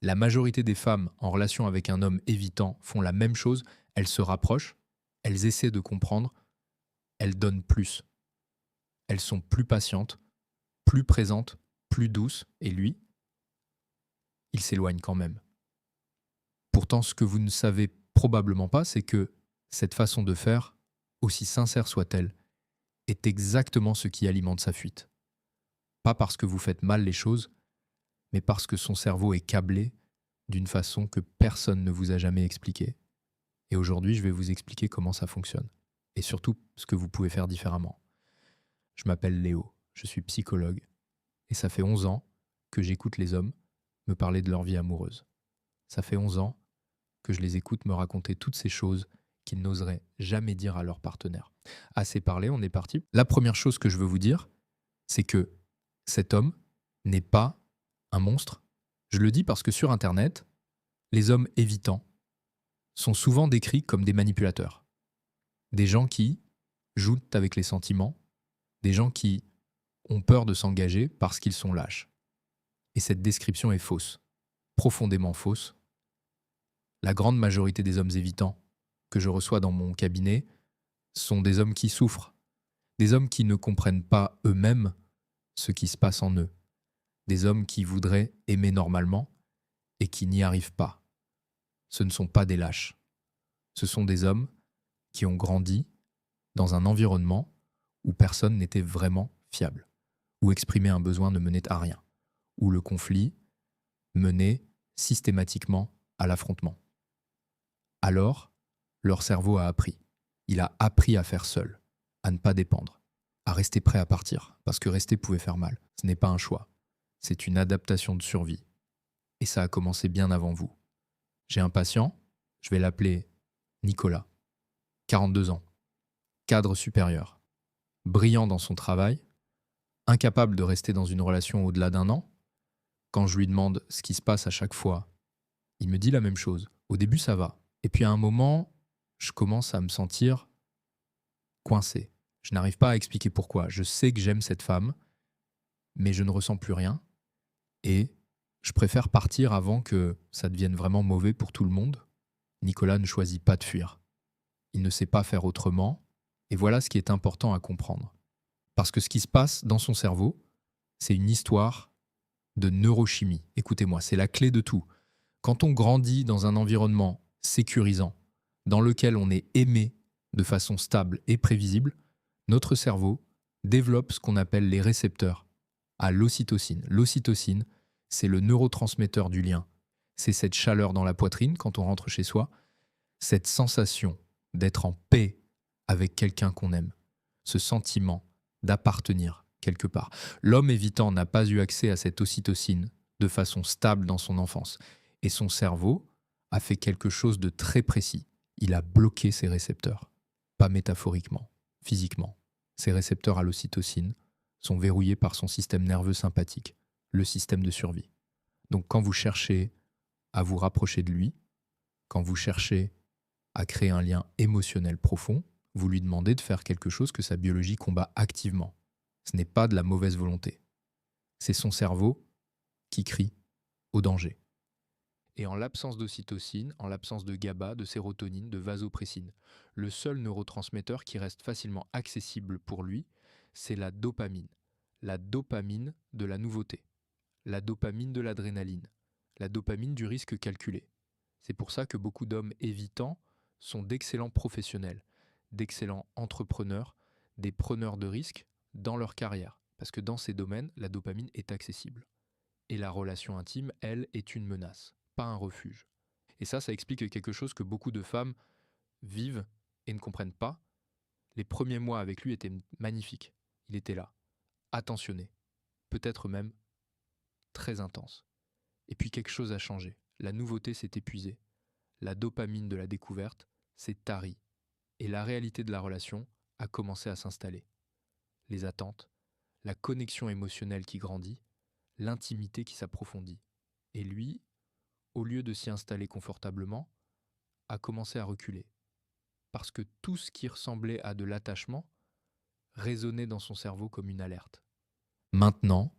La majorité des femmes en relation avec un homme évitant font la même chose, elles se rapprochent, elles essaient de comprendre, elles donnent plus. Elles sont plus patientes, plus présentes, plus douces, et lui, il s'éloigne quand même. Pourtant, ce que vous ne savez probablement pas, c'est que cette façon de faire, aussi sincère soit-elle, est exactement ce qui alimente sa fuite. Pas parce que vous faites mal les choses, mais parce que son cerveau est câblé d'une façon que personne ne vous a jamais expliquée. Et aujourd'hui, je vais vous expliquer comment ça fonctionne. Et surtout, ce que vous pouvez faire différemment. Je m'appelle Léo, je suis psychologue, et ça fait 11 ans que j'écoute les hommes me parler de leur vie amoureuse. Ça fait 11 ans que je les écoute me raconter toutes ces choses qu'ils n'oseraient jamais dire à leur partenaire. Assez parlé, on est parti. La première chose que je veux vous dire, c'est que cet homme n'est pas un monstre. Je le dis parce que sur Internet, les hommes évitants sont souvent décrits comme des manipulateurs. Des gens qui jouent avec les sentiments, des gens qui ont peur de s'engager parce qu'ils sont lâches. Et cette description est fausse, profondément fausse. La grande majorité des hommes évitants que je reçois dans mon cabinet sont des hommes qui souffrent, des hommes qui ne comprennent pas eux-mêmes ce qui se passe en eux, des hommes qui voudraient aimer normalement et qui n'y arrivent pas. Ce ne sont pas des lâches. Ce sont des hommes qui ont grandi dans un environnement où personne n'était vraiment fiable, où exprimer un besoin ne menait à rien, où le conflit menait systématiquement à l'affrontement. Alors, leur cerveau a appris. Il a appris à faire seul, à ne pas dépendre, à rester prêt à partir, parce que rester pouvait faire mal. Ce n'est pas un choix, c'est une adaptation de survie. Et ça a commencé bien avant vous. J'ai un patient, je vais l'appeler Nicolas, 42 ans, cadre supérieur, brillant dans son travail, incapable de rester dans une relation au-delà d'un an. Quand je lui demande ce qui se passe à chaque fois, il me dit la même chose. Au début, ça va. Et puis à un moment, je commence à me sentir coincé. Je n'arrive pas à expliquer pourquoi. Je sais que j'aime cette femme, mais je ne ressens plus rien. Et je préfère partir avant que ça devienne vraiment mauvais pour tout le monde. Nicolas ne choisit pas de fuir. Il ne sait pas faire autrement. Et voilà ce qui est important à comprendre. Parce que ce qui se passe dans son cerveau, c'est une histoire de neurochimie. Écoutez-moi, c'est la clé de tout. Quand on grandit dans un environnement sécurisant, dans lequel on est aimé de façon stable et prévisible, notre cerveau développe ce qu'on appelle les récepteurs à l'ocytocine. L'ocytocine, c'est le neurotransmetteur du lien. C'est cette chaleur dans la poitrine quand on rentre chez soi, cette sensation d'être en paix avec quelqu'un qu'on aime, ce sentiment d'appartenir quelque part. L'homme évitant n'a pas eu accès à cette ocytocine de façon stable dans son enfance. Et son cerveau a fait quelque chose de très précis. Il a bloqué ses récepteurs. Pas métaphoriquement, physiquement. Ses récepteurs à l'ocytocine sont verrouillés par son système nerveux sympathique, le système de survie. Donc quand vous cherchez à vous rapprocher de lui, quand vous cherchez à créer un lien émotionnel profond, vous lui demandez de faire quelque chose que sa biologie combat activement. Ce n'est pas de la mauvaise volonté. C'est son cerveau qui crie au danger. Et en l'absence d'ocytocine, en l'absence de GABA, de sérotonine, de vasopressine, le seul neurotransmetteur qui reste facilement accessible pour lui, c'est la dopamine. La dopamine de la nouveauté, la dopamine de l'adrénaline, la dopamine du risque calculé. C'est pour ça que beaucoup d'hommes évitants sont d'excellents professionnels, d'excellents entrepreneurs, des preneurs de risques dans leur carrière. Parce que dans ces domaines, la dopamine est accessible. Et la relation intime, elle, est une menace, pas un refuge. Et ça explique quelque chose que beaucoup de femmes vivent et ne comprennent pas. Les premiers mois avec lui étaient magnifiques. Il était là, attentionné, peut-être même très intense. Et puis quelque chose a changé. La nouveauté s'est épuisée. La dopamine de la découverte s'est tarie. Et la réalité de la relation a commencé à s'installer. Les attentes, la connexion émotionnelle qui grandit, l'intimité qui s'approfondit. Et lui, au lieu de s'y installer confortablement, a commencé à reculer. Parce que tout ce qui ressemblait à de l'attachement résonnait dans son cerveau comme une alerte. Maintenant,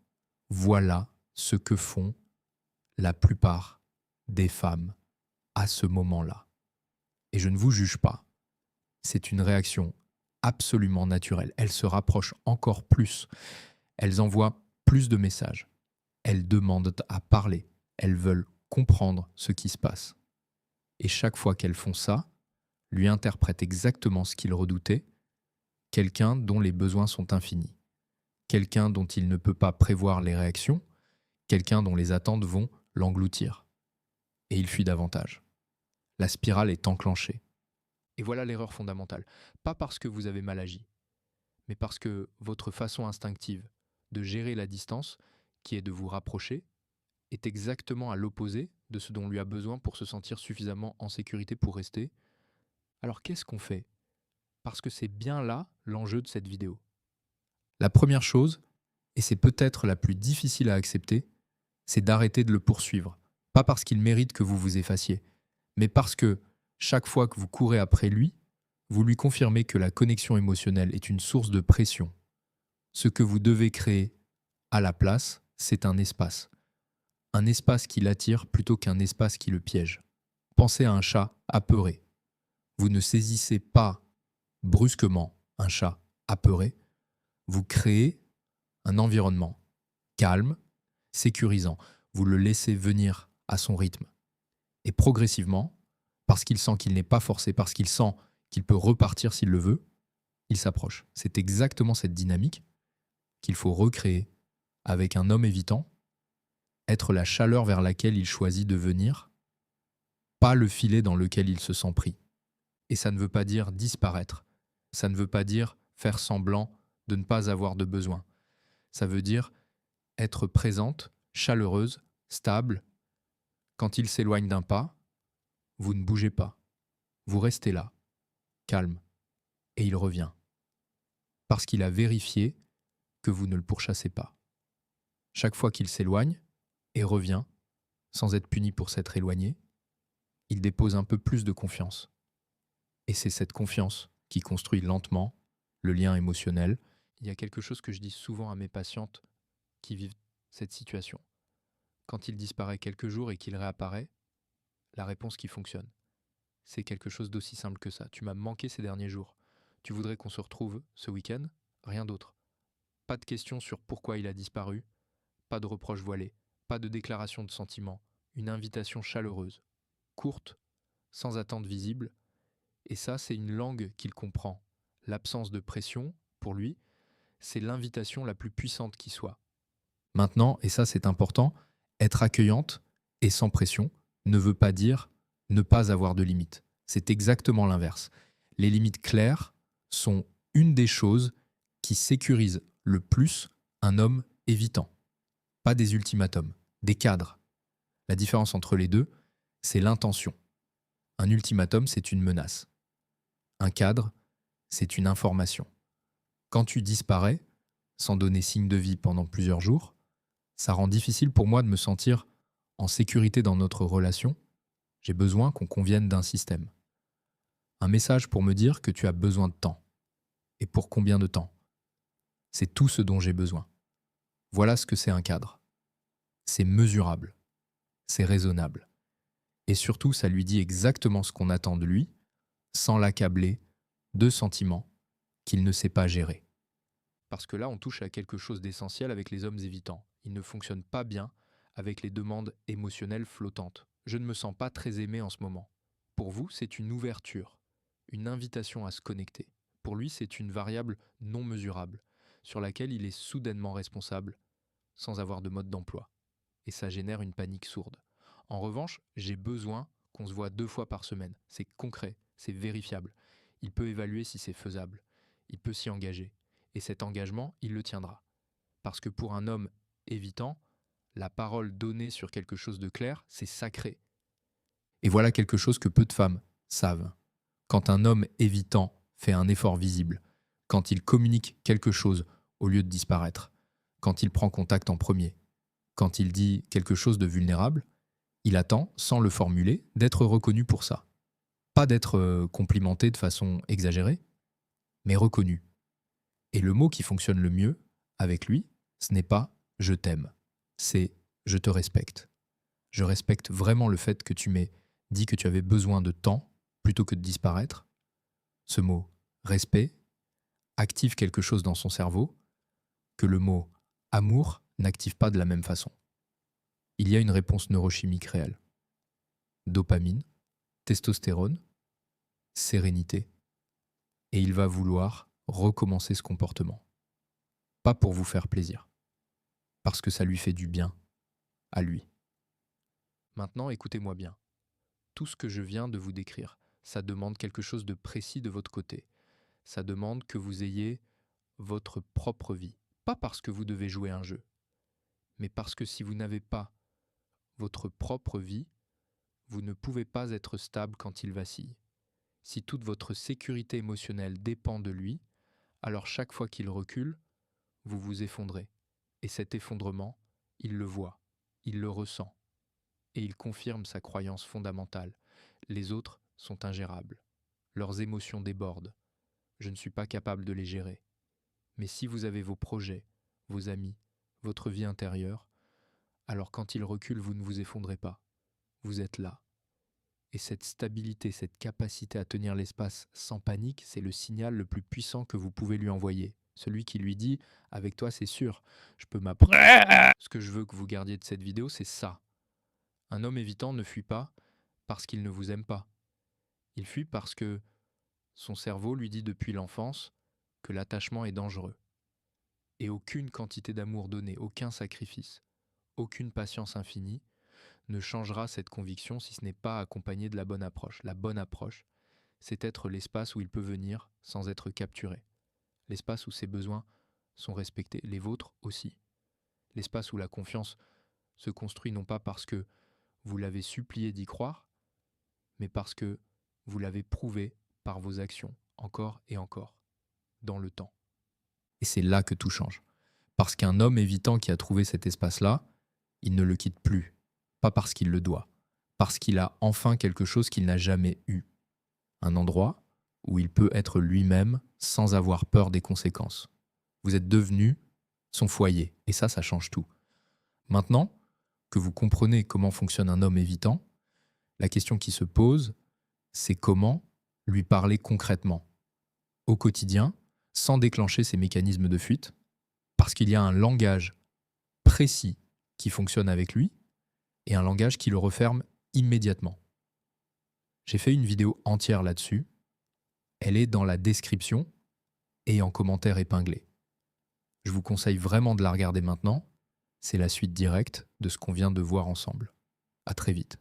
voilà ce que font la plupart des femmes à ce moment-là. Et je ne vous juge pas. C'est une réaction absolument naturelle. Elles se rapprochent encore plus. Elles envoient plus de messages. Elles demandent à parler. Elles veulent comprendre ce qui se passe. Et chaque fois qu'elles font ça, lui interprètent exactement ce qu'il redoutait, quelqu'un dont les besoins sont infinis, quelqu'un dont il ne peut pas prévoir les réactions, quelqu'un dont les attentes vont l'engloutir. Et il fuit davantage. La spirale est enclenchée. Et voilà l'erreur fondamentale. Pas parce que vous avez mal agi, mais parce que votre façon instinctive de gérer la distance, qui est de vous rapprocher, est exactement à l'opposé de ce dont lui a besoin pour se sentir suffisamment en sécurité pour rester. Alors qu'est-ce qu'on fait? Parce que c'est bien là l'enjeu de cette vidéo. La première chose, et c'est peut-être la plus difficile à accepter, c'est d'arrêter de le poursuivre. Pas parce qu'il mérite que vous vous effaciez, mais parce que chaque fois que vous courez après lui, vous lui confirmez que la connexion émotionnelle est une source de pression. Ce que vous devez créer à la place, c'est un espace. Un espace qui l'attire plutôt qu'un espace qui le piège. Pensez à un chat apeuré. Vous ne saisissez pas brusquement un chat apeuré. Vous créez un environnement calme, sécurisant. Vous le laissez venir à son rythme. Et progressivement, parce qu'il sent qu'il n'est pas forcé, parce qu'il sent qu'il peut repartir s'il le veut, il s'approche. C'est exactement cette dynamique qu'il faut recréer avec un homme évitant, être la chaleur vers laquelle il choisit de venir, pas le filet dans lequel il se sent pris. Et ça ne veut pas dire disparaître, ça ne veut pas dire faire semblant de ne pas avoir de besoin. Ça veut dire être présente, chaleureuse, stable. Quand il s'éloigne d'un pas, vous ne bougez pas. Vous restez là, calme, et il revient. Parce qu'il a vérifié que vous ne le pourchassez pas. Chaque fois qu'il s'éloigne et revient, sans être puni pour s'être éloigné, il dépose un peu plus de confiance. Et c'est cette confiance qui construit lentement le lien émotionnel. Il y a quelque chose que je dis souvent à mes patientes qui vivent cette situation. Quand il disparaît quelques jours et qu'il réapparaît, la réponse qui fonctionne, c'est quelque chose d'aussi simple que ça. Tu m'as manqué ces derniers jours. Tu voudrais qu'on se retrouve ce week-end? Rien d'autre. Pas de questions sur pourquoi il a disparu, pas de reproches voilés, pas de déclaration de sentiments, une invitation chaleureuse, courte, sans attente visible. Et ça, c'est une langue qu'il comprend. L'absence de pression, pour lui, c'est l'invitation la plus puissante qui soit. Maintenant, et ça c'est important, être accueillante et sans pression ne veut pas dire ne pas avoir de limites. C'est exactement l'inverse. Les limites claires sont une des choses qui sécurisent le plus un homme évitant. Pas des ultimatums, des cadres. La différence entre les deux, c'est l'intention. Un ultimatum, c'est une menace. Un cadre, c'est une information. Quand tu disparais, sans donner signe de vie pendant plusieurs jours, ça rend difficile pour moi de me sentir en sécurité dans notre relation. J'ai besoin qu'on convienne d'un système. Un message pour me dire que tu as besoin de temps. Et pour combien de temps? C'est tout ce dont j'ai besoin. Voilà ce que c'est un cadre. C'est mesurable. C'est raisonnable. Et surtout, ça lui dit exactement ce qu'on attend de lui, sans l'accabler de sentiments qu'il ne sait pas gérer. Parce que là, on touche à quelque chose d'essentiel avec les hommes évitants. Ils ne fonctionnent pas bien avec les demandes émotionnelles flottantes. Je ne me sens pas très aimé en ce moment. Pour vous, c'est une ouverture, une invitation à se connecter. Pour lui, c'est une variable non mesurable, sur laquelle il est soudainement responsable, sans avoir de mode d'emploi. Et ça génère une panique sourde. En revanche, j'ai besoin qu'on se voit 2 fois par semaine. C'est concret, c'est vérifiable. Il peut évaluer si c'est faisable. Il peut s'y engager. Et cet engagement, il le tiendra. Parce que pour un homme évitant, la parole donnée sur quelque chose de clair, c'est sacré. Et voilà quelque chose que peu de femmes savent. Quand un homme évitant fait un effort visible, quand il communique quelque chose au lieu de disparaître, quand il prend contact en premier, quand il dit quelque chose de vulnérable, il attend, sans le formuler, d'être reconnu pour ça. Pas d'être complimenté de façon exagérée, mais reconnu. Et le mot qui fonctionne le mieux avec lui, ce n'est pas « je t'aime », c'est « je te respecte ». Je respecte vraiment le fait que tu m'aies dit que tu avais besoin de temps plutôt que de disparaître. Ce mot respect active quelque chose dans son cerveau que le mot amour n'active pas de la même façon. Il y a une réponse neurochimique réelle. Dopamine, testostérone, sérénité. Et il va vouloir recommencer ce comportement. Pas pour vous faire plaisir, parce que ça lui fait du bien à lui. Maintenant, écoutez-moi bien. Tout ce que je viens de vous décrire, ça demande quelque chose de précis de votre côté. Ça demande que vous ayez votre propre vie. Pas parce que vous devez jouer un jeu, mais parce que si vous n'avez pas votre propre vie, vous ne pouvez pas être stable quand il vacille. Si toute votre sécurité émotionnelle dépend de lui, alors chaque fois qu'il recule, vous vous effondrez. Et cet effondrement, il le voit, il le ressent. Et il confirme sa croyance fondamentale. Les autres sont ingérables. Leurs émotions débordent. Je ne suis pas capable de les gérer. Mais si vous avez vos projets, vos amis, votre vie intérieure, alors quand il recule, vous ne vous effondrez pas. Vous êtes là. Et cette stabilité, cette capacité à tenir l'espace sans panique, c'est le signal le plus puissant que vous pouvez lui envoyer. Celui qui lui dit « Avec toi, c'est sûr, je peux m'apprendre ». Ce que je veux que vous gardiez de cette vidéo, c'est ça. Un homme évitant ne fuit pas parce qu'il ne vous aime pas. Il fuit parce que son cerveau lui dit depuis l'enfance que l'attachement est dangereux. Et aucune quantité d'amour donné, aucun sacrifice, aucune patience infinie ne changera cette conviction si ce n'est pas accompagné de la bonne approche. La bonne approche, c'est être l'espace où il peut venir sans être capturé. L'espace où ses besoins sont respectés, les vôtres aussi. L'espace où la confiance se construit non pas parce que vous l'avez supplié d'y croire, mais parce que vous l'avez prouvé par vos actions, encore et encore, dans le temps. Et c'est là que tout change. Parce qu'un homme évitant qui a trouvé cet espace-là, il ne le quitte plus. Pas parce qu'il le doit, parce qu'il a enfin quelque chose qu'il n'a jamais eu. Un endroit où il peut être lui-même sans avoir peur des conséquences. Vous êtes devenu son foyer, et ça change tout. Maintenant que vous comprenez comment fonctionne un homme évitant, la question qui se pose, c'est comment lui parler concrètement, au quotidien, sans déclencher ces mécanismes de fuite, parce qu'il y a un langage précis qui fonctionne avec lui et un langage qui le referme immédiatement. J'ai fait une vidéo entière là-dessus. Elle est dans la description et en commentaire épinglé. Je vous conseille vraiment de la regarder maintenant. C'est la suite directe de ce qu'on vient de voir ensemble. À très vite.